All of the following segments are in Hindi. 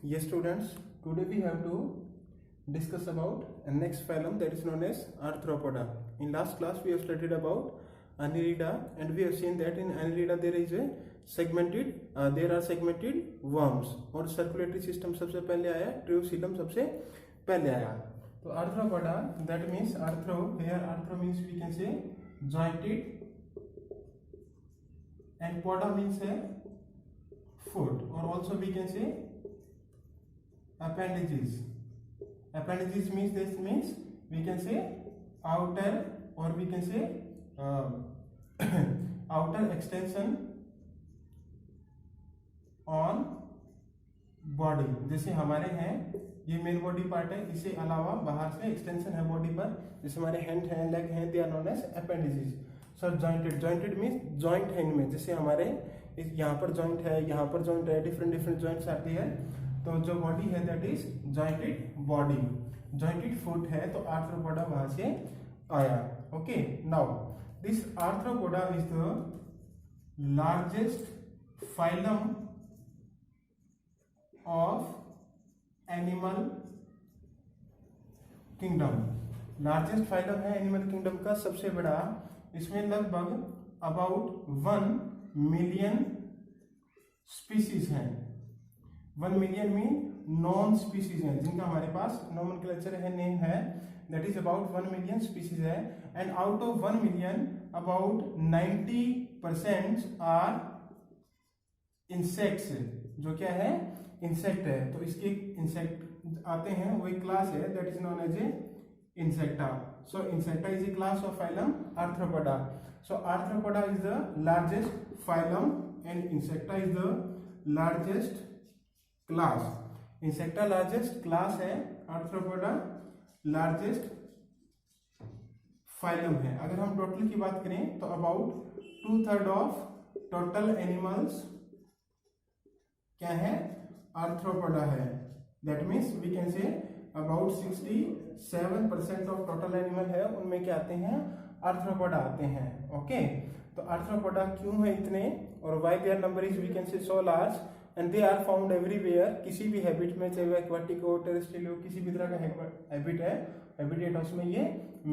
Yes, students, today we have to discuss about a next phylum that is known as Arthropoda. In last class we have studied about Annelida, and we have seen that in Annelida there are segmented worms और circulatory system सबसे पहले आया, ट्रियोसीलम सबसे पहले आया. तो Arthropoda, that means arthro means we can say jointed and poda means foot, or also we can say appendages. Appendages means we can say outer, or we can say outer extension on body. जैसे हमारे हैं ये मेन बॉडी पार्ट है, इससे अलावा बाहर से एक्सटेंशन है बॉडी पर, जैसे हमारे हैंड है, लेग है, they are known as appendages. So jointed means joint hand में, जैसे हमारे यहाँ पर जॉइंट है, यहाँ पर जॉइंट है, डिफरेंट जॉइंट्स आती है. तो जो बॉडी है that is jointed body. Jointed foot है तो आर्थ्रोपोडा वहां से आया. Okay, now this arthropoda is the largest phylum of animal kingdom. Largest phylum है एनिमल किंगडम का, सबसे बड़ा. इसमें लगभग अबाउट 1 मिलियन स्पीसीज हैं. 1 मिलियन मीन नॉन स्पीसीज हैं जिनका हमारे पास नोमेनक्लेचर है, नेम है, that is about 1 million species है. And out of 1 million about 90% are insects. जो क्या है? इंसेक्ट है. तो इसके इंसेक्ट आते हैं, वो एक क्लास है that is known as a Insecta. So Insecta is a class of phylum Arthropoda. So Arthropoda is the largest phylum and Insecta is the largest class. Insecta largest class है, आर्थ्रोपोडा लार्जेस्ट फाइलम है. अगर हम टोटल की बात करें तो अबाउट 2/3 ऑफ टोटल एनिमल्स क्या है? आर्थ्रोपोडा है. That means we can say about 67% of total animal है, उनमें क्या आते हैं? आर्थ्रोपोडा आते हैं. ओके, तो आर्थ्रोपोडा क्यों है इतने, और why their number is we can say so large, and they are found everywhere. किसी भी हैबिट में, चाहे वो एक्वाटिक हो, टेरेस्ट्रियल हो, किसी भी तरह का हैबिट है, हैबिटेट उसमें ये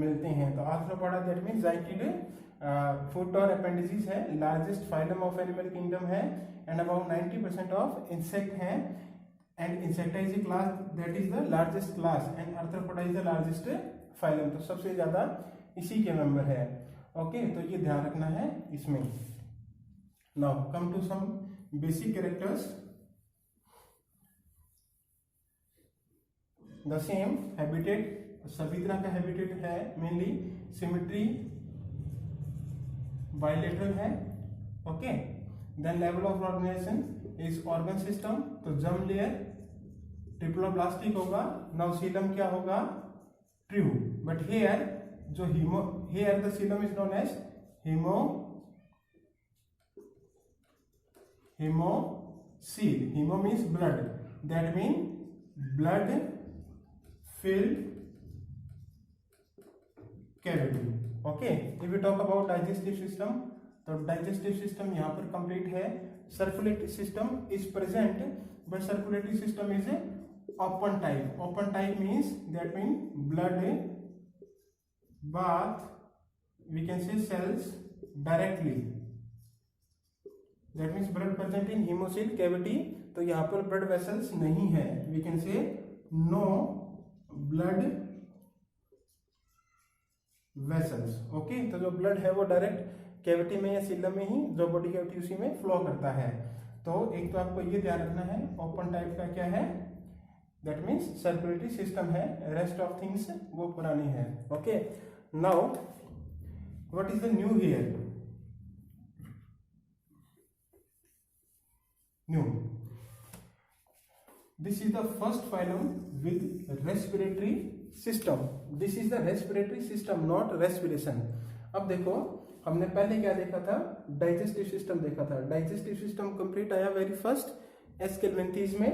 मिलते हैं. तो आर्थ्रोपोडा दैट मीन्स जाइंटेड फुट और अपेंडिसेस है, largest phylum of animal kingdom है, एंड अबाउट 90% ऑफ इंसेक्ट हैं. And Insecta is a class that is the largest class, and arthropoda is the largest phylum. तो सबसे ज्यादा इसी के मेंबर है. ओके, तो ये ध्यान रखना है इसमें. Now come to some basic characters. The same habitat, सभी तरह का हैबिटेट है, मेनली सिमेट्री बाइलेटरल है. Okay, then level of organisation is organ system. तो जर्म लेयर ट्रिप्लोब्लास्टिक होगा, नवसीलम क्या होगा? ट्रू. बट हेयर जो here the coelom is known as hemocoel. Hemo means blood. That means blood filled cavity. Okay. If we talk about digestive system, तो digestive system यहाँ पर complete है. Circulatory system is present, but circulatory system is a open type. Open type means that means blood bath, we can say cells directly. That means blood present in hemocoel cavity. तो यहाँ पर blood vessels नहीं है, we can say no blood vessels. Okay, तो जो ब्लड है वो डायरेक्ट कैविटी में या सीलम में ही, जो बॉडी कैविटी उसी में फ्लो करता है. तो एक तो आपको ये ध्यान रखना है, ओपन टाइप का क्या है? दैट मीन्स सर्कुलेटरी सिस्टम है, रेस्ट ऑफ थिंग्स वो पुरानी है. Okay, now what is the new here? New, this is the first phylum with respiratory system. This is the respiratory system, not respiration. अब देखो, हमने पहले क्या देखा था? डाइजेस्टिव सिस्टम देखा था. डाइजेस्टिव सिस्टम कंप्लीट आया वेरी फर्स्ट एस्केलेंथीज में.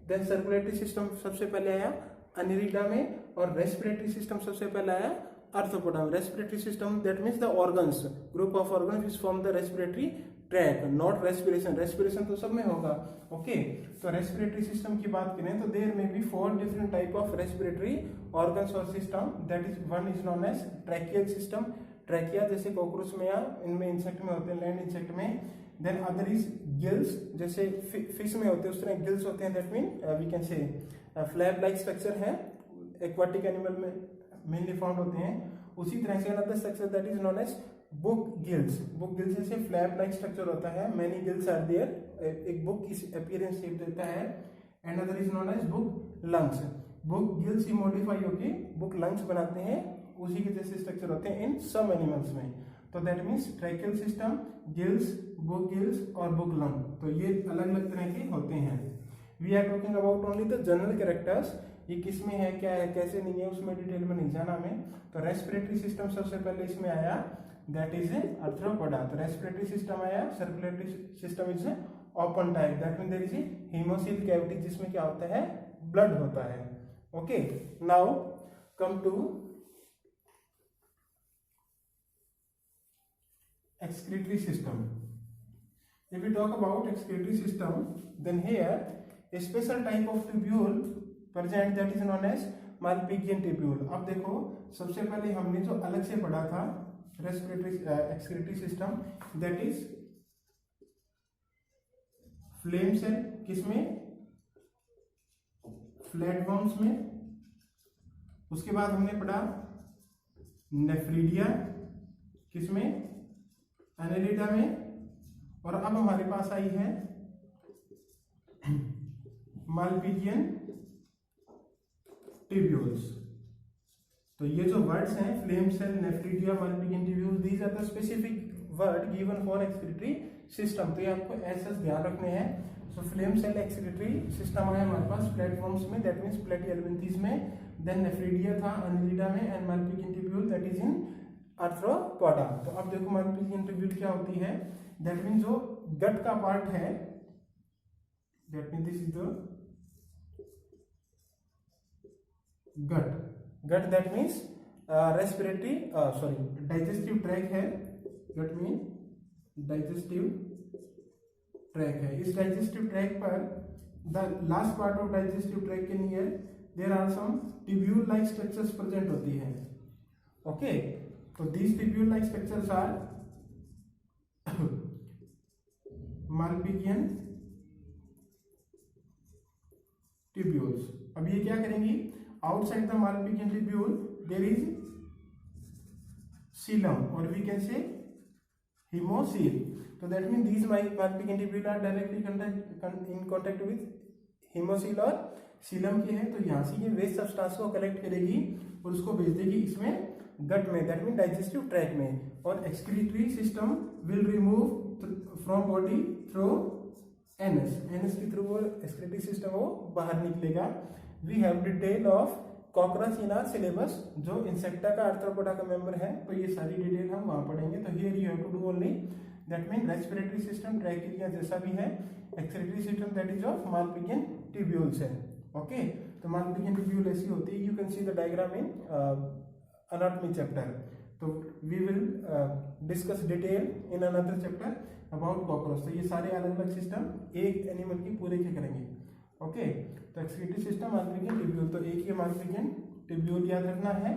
देन सर्कुलेटरी सिस्टम सबसे पहले आया अनिरिडा में, और रेस्पिरेटरी सिस्टम सबसे पहले आया arthropoda. Respiratory system, that means the organs, group of organs which form the respiratory tract, not respiration. Respiration तो सब में होगा. ओके, तो रेस्पिरेटरी सिस्टम की बात करें तो देयर में be 4 different type of respiratory organs और system. That is one is known as tracheal system. Trachea जैसे कॉकरोच में या इनमें इंसेक्ट में होते हैं, लैंड इंसेक्ट में. देन अदर इज गिल्स, जैसे फिश में होते हैं उस तरह गिल्स होते हैं. That mean we can say flap like structure है, एक्वाटिक एनिमल में मेनली फाउंड होते हैं. उसी तरह से another structure that is known as book gills. Book gills जैसे फ्लैप लाइक स्ट्रक्चर होता है, मेनी गिल्स आर देयर. एक बुक की अपीयरेंस शेप देता है. And other is known as book lungs. Book gills ही मॉडिफाई होके बुक लंग्स बनाते हैं, उसी के जैसे स्ट्रक्चर होते हैं इन सम एनिमल्स में. तो that means tracheal system, gills, book gills और बुक लंग, तो ये अलग अलग तरह के होते हैं. We are talking about only the general characters. ये किस में है, क्या है, कैसे नहीं है, उसमें डिटेल में नहीं जाना हमें. तो रेस्पिरेटरी सिस्टम सबसे पहले इसमें आया, दैट इज आर्थ्रोपोडा. तो रेस्पिरेटरी सिस्टम आया. Circulatory system is open type, that mean there is haemocoel cavity जिसमें क्या होता है, ब्लड होता है. Okay, now come to excretory system. If we talk about excretory system, then here a special type of tubule present that is known as Malpighian tubule. अब देखो सबसे पहले हमने जो अलग से पढ़ा था respiratory excretory system, that is flame cell, किसमें, फ्लैटवर्म्स में. उसके बाद हमने पढ़ा नेफ्रीडिया, किसमें, एनेलिडा में. और अब हमारे पास आई है मालपिजियन ट्यूब्यूल्स. तो ये जो वर्ड्स हैं, flame cell, nephridia, Malpighian tubules, these are the specific word given for excretory system. तो ये आपको ऐसा ध्यान रखने हैं. So flame cell excretory system है हमारे पास प्लेटफॉर्म्स में, दैट मीन्स प्लेटियल्विंथीज में. देन नेफ्रीडिया था एनेलिडा में, and Malpighian tubule that is in Arthropoda. तो अब देखो मालपिजियन ट्यूब्यूल क्या होती है. दैट मीन जो गट का पार्ट है, that mean this is the gut. Gut that means respiratory sorry digestive tract है. गट मीन डाइजेस्टिव ट्रैक है. इस डाइजेस्टिव ट्रैक पर the last part of digestive tract के near there are some tubule like structures present होती है. ओके, तो these tubule like structures are Malpighian tubules. अब ये क्या करेंगी, outside the Malpighian tubule there is coelom or we can say hemocoel. So that means these Malpighian tubule are directly in contact with hemocoel और सीलम के हैं. तो यहाँ से ये वेस्ट सब्सटेंस को कलेक्ट करेगी और उसको भेज देगी इसमें गट में, दैट मीन डाइजेस्टिव ट्रैक में. और excretory system will remove from body through anus. Anus के थ्रू वो एक्सक्रीटरी सिस्टम वो बाहर निकलेगा. We have detail of cockroach in our syllabus, जो इंसेक्टा का आर्थ्रोपोडा का मेंबर है. तो ये सारी डिटेल हम वहां पढ़ेंगे. तो here you have to do only that mean respiratory system trachea जैसा भी है. Excretory system that is of Malpighian tubules है. ओके, तो मालपिजियन ट्यूब्यूल ऐसी होती है. You can see the diagram in anatomy chapter. तो we will discuss detail in another chapter about cockroach. तो ये सारे अलग अलग सिस्टम एक एनिमल की पूरे के करेंगे. ओके, तो एक्सक्रीटरी सिस्टम, मालपिजियन ट्यूब्यूल, तो एक ही मालपिजियन ट्यूब्यूल याद रखना है.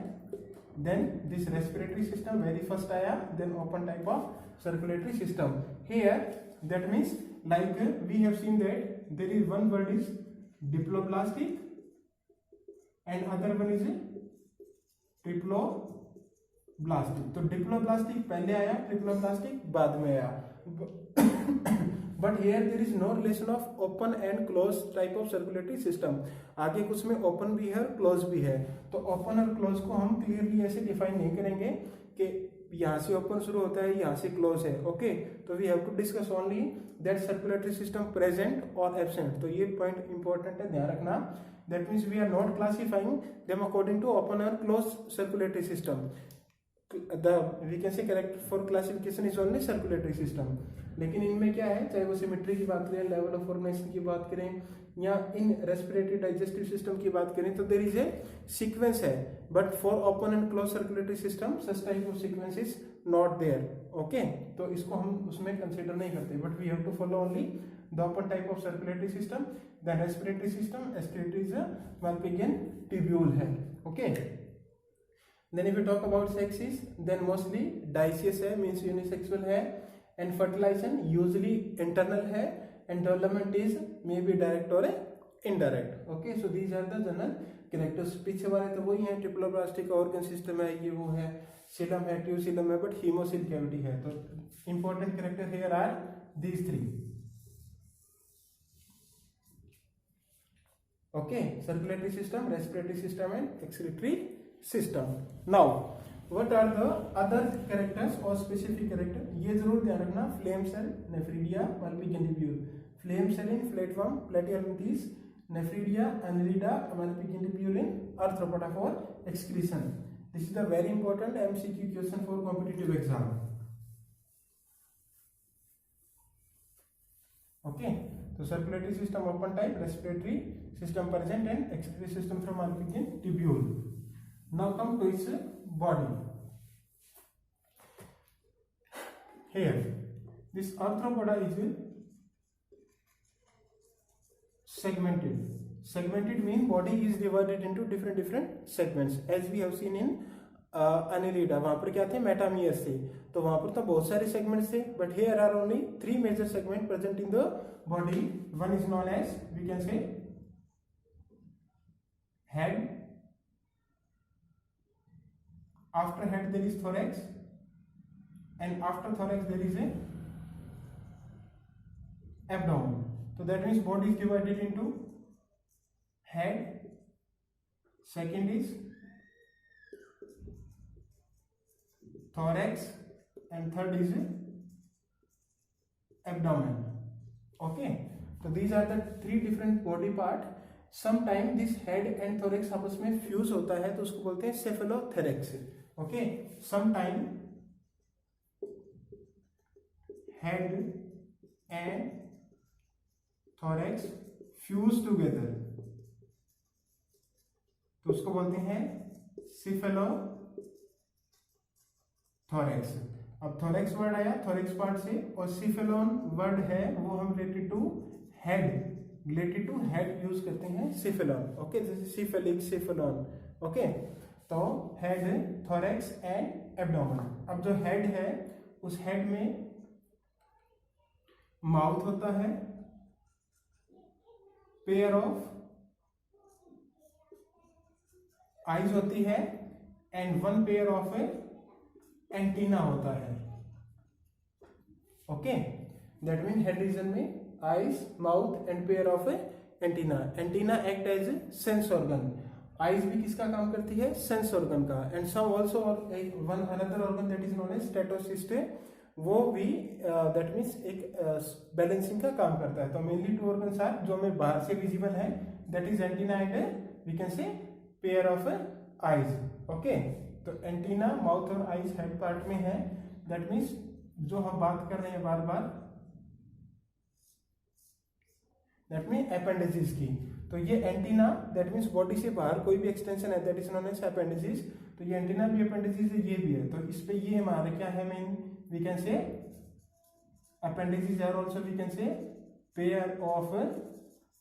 Then this respiratory system very first आया. Then open type of circulatory system. Here that means like we have seen that there is one word is diploblastic and other one is triploblastic. तो डिप्लोब्लास्टिक पहले आया, ट्रिप्लोब्लास्टिक बाद में आया. But here there is no relation of open and close type of circulatory system. आगे कुछ में ओपन भी है और क्लोज भी है. तो ओपन और क्लोज को हम क्लियरली ऐसे डिफाइन नहीं करेंगे कि यहाँ से ओपन शुरू होता है, यहाँ से क्लोज है. ओके, तो we have to discuss only that circulatory system present और एब्सेंट. तो ये पॉइंट इंपॉर्टेंट है, ध्यान रखना. That means we are not classifying them according to open or closed circulatory system. We can say correct for classification is only circulatory system. लेकिन इनमें क्या है, चाहे वो सिमेट्री की बात करें, लेवल ऑफ ऑर्गेनाइजेशन की बात करें, या इन रेस्पिरेटरी डाइजेस्टिव सिस्टम की बात करें, तो देयर इज ए सीक्वेंस है, but for open and close circulatory system such type of sequence is not there. Okay, तो इसको हम उसमें कंसीडर नहीं करते, but we have to follow only the open type of circulatory system, then respiratory system, expiratory is Malpighian tubule है। ओके, then if we talk about sexes, then mostly dioecious है, means unisexual है, and fertilization usually internal है, and development is maybe direct or indirect। okay, so these are the general characters। पीछे वाले तो वही है, ट्रिप्लोब्लास्टिक ऑर्गन सिस्टम है, ये वो है, सीलम है, ट्यूसिलम है, बट हीमोसिल कैविटी है। तो important character here are these three. okay, circulatory system, respiratory system and excretory system। now what are the other characters or specific character, ये जरूर ध्यान रखना। Flame cell, nephridia, Malpighian tubule। Flame cell in flatworm, Platyhelminthes, nephridia, Annelida, Malpighian tubule in Arthropoda for excretion। this is the very important MCQ question for competitive exam। okay, so circulatory system open type, respiratory system present and excretory system from Malpighian tubule। now come to its body। here this arthropoda is segmented mean body is divided into different segments, as we have seen in Annelida। वहां पर क्या थे, मेटामियर्स थे, तो वहां पर तो बहुत सारे सेगमेंट्स थे, but here are only 3 major segment present in the body. One is known as, we can say head, after head there is thorax, and after thorax there is a abdomen। so that means body is divided into head, second is thorax, and third is abdomen। okay, so these are the 3 different body part। Sometime this head and thorax आपस में फ्यूज होता है, तो उसको बोलते हैं cephalothorax. Okay, sometime head and thorax fuse together, तो उसको बोलते हैं सिफेलोथोरेक्स। अब थोरेक्स वर्ड आया थोरेक्स पार्ट से, और सिफेलोन वर्ड है वो हम रिलेटेड टू हेड यूज करते हैं, सिफेलॉन। ओके, जैसे सिफेलिक, सिफेलॉन। ओके, तो हेड, थोरेक्स एंड एब्डोमेन। अब जो हेड है, उस हेड में माउथ होता है, पेयर ऑफ आईज होती है, एंड 1 पेयर ऑफ एंटीना होता है। Okay, that mean head region में eyes, mouth and pair of antenna। antenna act as sense organ। eyes भी किसका काम करती है, sense organ का। and some also one another organ that is known as statocyst, वो भी that means एक बैलेंसिंग का काम करता है। तो मेनली 2 organs are जो हमें बाहर से विजिबल है, that is antenna and we can say pair of eyes। okay, तो antenna, mouth और eyes head part में है, that means जो हम बात कर रहे हैं बार बार, दैट मीन एपेंडिसेस की। तो ये एंटीना, दैट मीन्स बॉडी से बाहर कोई भी एक्सटेंशन है, दैट इज नोन एज एपेंडिसेस। तो ये एंटीना भी एपेंडिसेस है, ये भी है। तो इस पे ये हमारा क्या है, main we can say appendages are also we can say pair of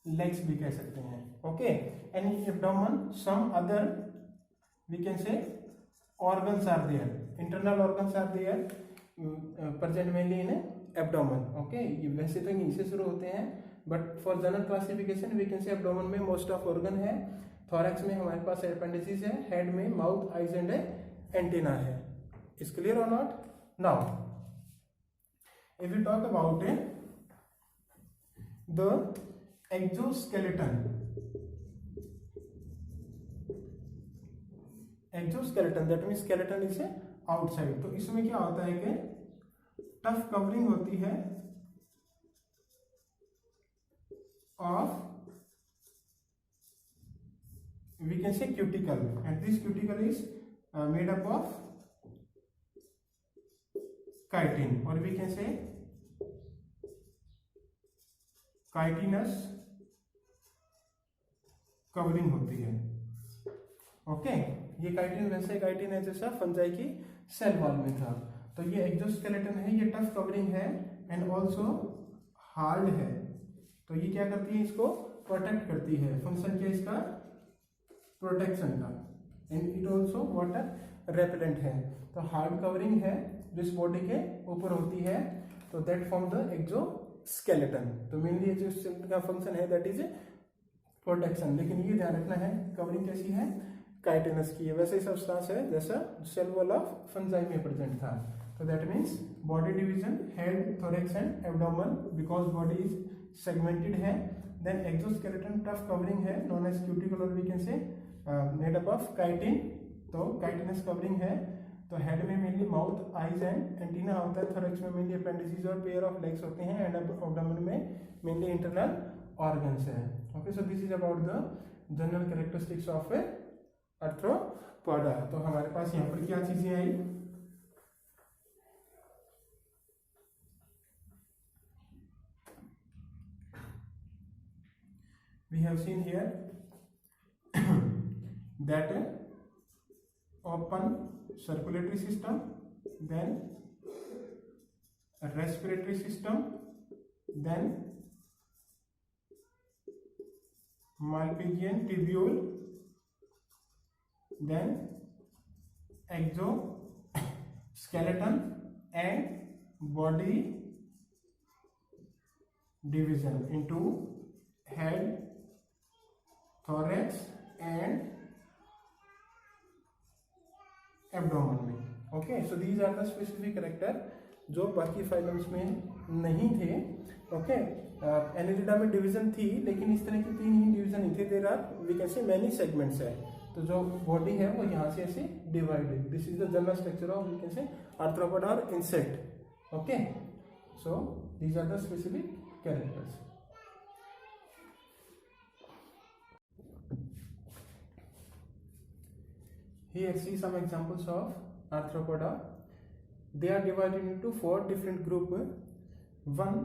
legs भी कह सकते हैं। Okay, and in abdomen some other we can say organs are there, internal organs are there present mainly in abdomen. Okay, ये वैसे तो यहीं से शुरू होते हैं, but for general classification we can say abdomen में मोस्ट ऑफ ऑर्गन है, थोरैक्स में हमारे पास एपेंडिसेस है, हेड में माउथ, आईज एंड एंटीना है। इज क्लियर और not? Now if you talk about the exoskeleton, that mean skeleton is outside. तो इसमें क्या होता है कि टफ कवरिंग होती है of we can say cuticle, and this cuticle is made up of chitin, और we can say chitinous covering होती है। ओके, ये काइटिन वैसे काइटिन है जैसा फंजाई की सेल वॉल में था। तो ये एक्सोस्केलेटन है, ये टफ कवरिंग है एंड ऑल्सो हार्ड है। तो ये क्या करती है, इसको प्रोटेक्ट करती है। फंक्शन क्या इसका, प्रोटेक्शन का, and it also water repellent है। तो हार्ड कवरिंग है जो इस बॉडी के ऊपर होती है, तो दैट फॉर्म द एक्सोस्केलेटन। तो मेनली एक्सोस्केलेटन का फंक्शन है दैट इज प्रोटेक्शन। लेकिन ये ध्यान रखना है कवरिंग कैसी है, काइटिनस की है। वैसे ही सब्सटेंस है जैसा सेल वॉल ऑफ फंजाई में प्रेजेंट था। तो that means body division head, thorax and abdomen, because body is segmented है। देन एक्सोस्केलेटन टफ कवरिंग है नॉन एज क्यूटिकल, और we can say made up of chitin. तो काइटिनस कवरिंग है। तो हेड में mainly mouth, eyes and antenna होता है। थोरैक्स में मेनली अपेंडिसेस और पेयर ऑफ लेग्स होते हैं, एंड एब्डोमेन में मेनली इंटरनल ऑर्गन्स है। Okay, so this is about the general characteristics of A arthropoda. तो हमारे पास यहाँ पर क्या चीजें आई, we have seen here that open circulatory system, then respiratory system, then Malpighian tubule, then exoskeleton and body division into head, thorax and abdomen में। Okay, so these are the specific character जो बाकी फाइलम्स में नहीं थे। ओके, एनिलिडा में डिवीजन थी, लेकिन इस तरह की 3 ही डिवीजन नहीं थे। There are we can say many segments है। तो जो बॉडी है वो यहाँ से ऐसे divided. This is the general structure of we can say Arthropoda और insect. Okay, so these are the specific characters. Here see some examples of arthropoda. They are divided into 4 different groups. One,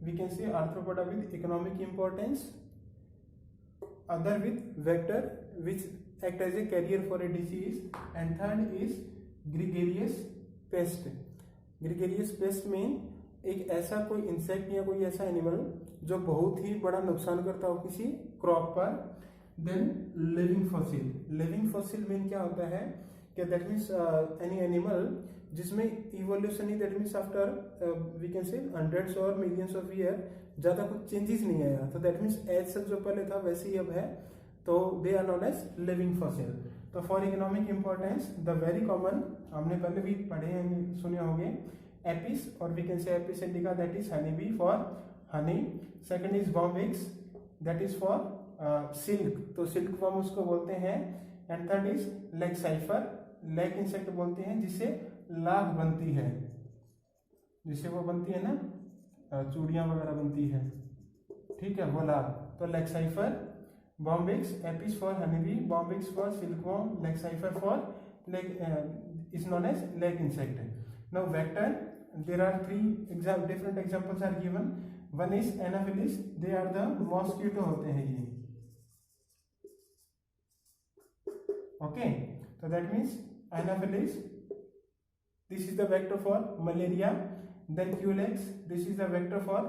we can say arthropoda with economic importance. Other with vector, which act as a carrier for a disease. And third is gregarious pest. Gregarious pest mean एक ऐसा कोई इंसेक्ट या कोई ऐसा एनिमल जो बहुत ही बड़ा नुकसान करता हो किसी क्रॉप पर। Then living fossil. Living fossil mean क्या होता है कि दैट मीन्स एनी एनिमल जिसमें इवोल्यूशन ही that means after we can say hundreds और मिलियंस ऑफ ईयर ज्यादा कुछ चेंजेस नहीं आया। तो दैट मीन्स एज सच जो पहले था वैसे ही अब है, तो they are known as living fossil. तो for economic importance the very common, हमने पहले भी पढ़े हैं, सुने होंगे, एपिस, और we can say Apis indica that is honey bee for honey. Second is Bombyx that is for silk, तो सिल्क वर्म उसको बोलते हैं। And third is Laccifer, lac insect बोलते हैं जिससे लाख बनती है, जिससे वो बनती है ना चूड़ियां वगैरह बनती है, ठीक है, वो लाख। तो Laccifer, Bombyx, Apis for honeybee, Bombyx for silk worm, Laccifer for lac is known as lac insect. Now vector, there are 3 different examples are given. One is Anopheles, they are the mosquito होते हैं ये। Okay, so that means Anopheles, this is the vector for malaria. Then Culex, this is the vector for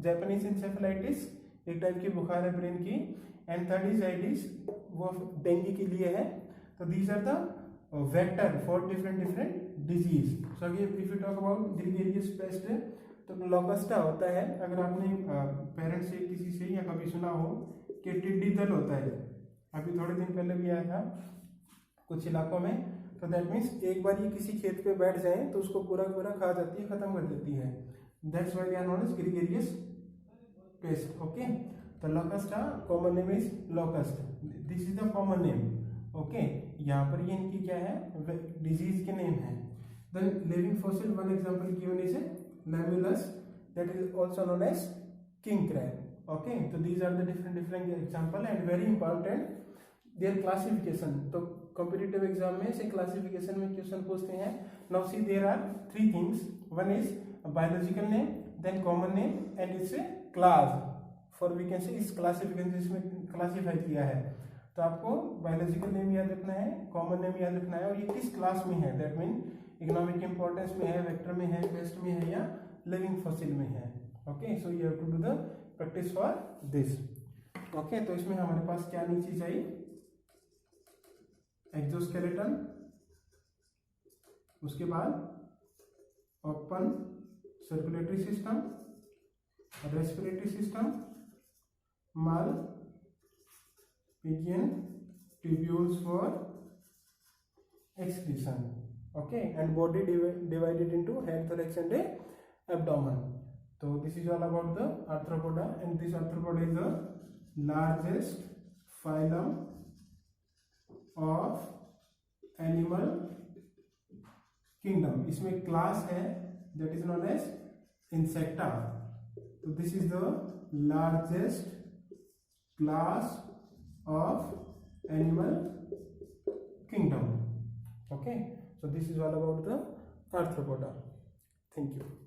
Japanese encephalitis, एक टाइप की बुखार है ब्रेन की। एंड थर्ड इज एडिस, वो डेंगू के लिए है। तो these are the vector for different disease. So again if you talk about gregarious pest, तो लोकस्टा होता है। अगर आपने पेरेंट्स से किसी से या कभी सुना हो कि टिड्डी दल होता है, अभी थोड़े दिन पहले भी आया था कुछ इलाकों में, तो दैट मीन्स एक बार ये किसी खेत पे बैठ जाए तो उसको पूरा पूरा खा जाती है, खत्म कर देती है। That's why they are known as gregarious pest. Okay, तो Locusta common name is locust, this is the common name. Okay, यहाँ पर ये इनकी क्या है, डिजीज के नेम है। Then living fossil, one example given is Limulus, that is also known as king crab. Okay, तो these are the different example and very important there classification. तो कॉम्पिटिटिव एग्जाम में से क्लासिफिकेशन में क्वेश्चन पूछते हैं. Now see there are 3 things. One is biological name, then common name and its class. For we can say इस क्लासिफिकेशन जिसमें क्लासिफाई किया है. तो आपको बायोलॉजिकल नेम याद रखना है, कॉमन नेम याद रखना है और ये किस क्लास में है. दैट मीन इकोनॉमिक इंपॉर्टेंस में है, वेक्टर में है, पेस्ट में है या लिविंग फॉसिल में है. Okay, so you have to do the practice for this. Okay, तो इसमें हमारे पास क्या नहीं चीज आई. एक्सोस्केलेटन, उसके बाद open circulatory system, respiratory system, Malpighian, tubules for excretion. Okay, and body divided into head, thorax and abdomen. So this is all about the arthropoda, and this arthropoda is the largest phylum of animal kingdom. इसमें क्लास है that is known as insecta. So this is the largest class of animal kingdom. Okay, so this is all about the arthropoda. Thank you.